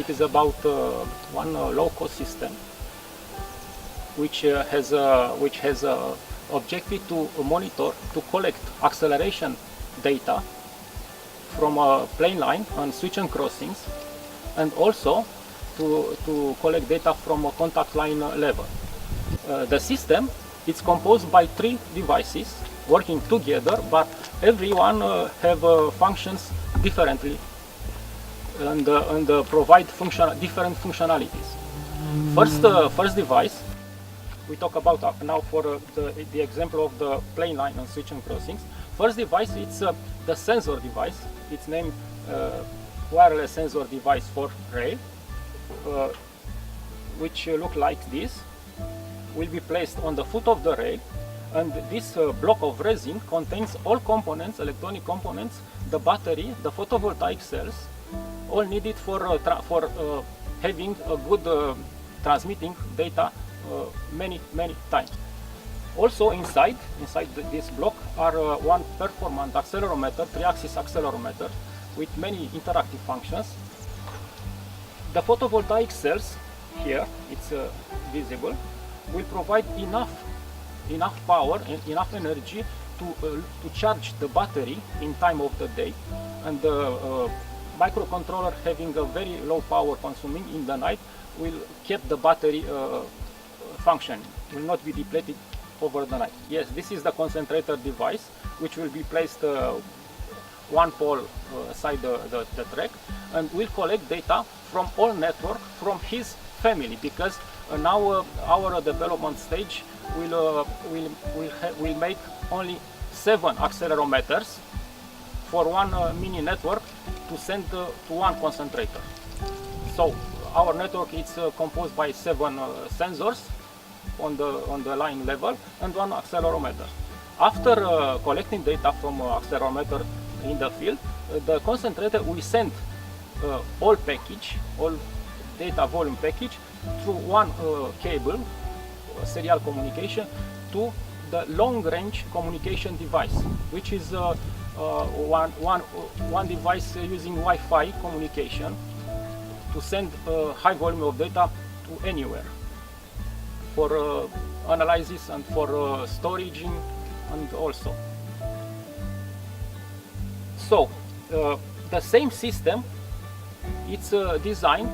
It is about one low-cost system which has objective to monitor, to collect acceleration data from a plane line and switch and crossings, and also to collect data from a contact line level. The system is composed by 3 devices working together, but every one have functions differently and provide different functionalities. First device, we talk about now for the example of the plane line and switch and crossings. First device, it's the sensor device. It's named wireless sensor device for rail, which look like this. Will be placed on the foot of the rail, and this block of resin contains all components, electronic components, the battery, the photovoltaic cells, all needed for having a good transmitting data many times. Also inside this block are one performant accelerometer, 3-axis accelerometer with many interactive functions. The photovoltaic cells here, it's visible, will provide enough power and enough energy to charge the battery in time of the day, and the microcontroller having a very low power consuming in the night will keep the battery functioning, will not be depleted over the night. Yes, this is the concentrator device, which will be placed one pole side the track, and will collect data from all network from his family, because now our development stage will make only 7 accelerometers for one mini network to send to one concentrator. So our network is composed by 7 sensors on the line level and 1 accelerometer. After collecting data from accelerometer in the field, the concentrator will send all data volume package through one cable, serial communication, to the long-range communication device, which is one device using Wi-Fi communication to send a high volume of data to anywhere for analysis and for storage and also. So the same system, it's designed,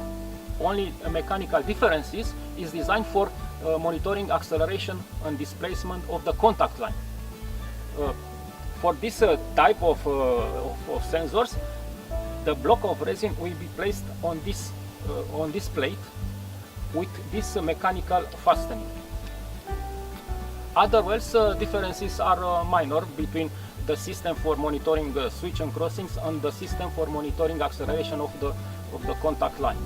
only mechanical differences, is designed for monitoring acceleration and displacement of the contact line. For this type of sensors, the block of resin will be placed on this plate with this mechanical fastening. Otherwise, differences are minor between the system for monitoring switch and crossings and the system for monitoring acceleration of the contact line.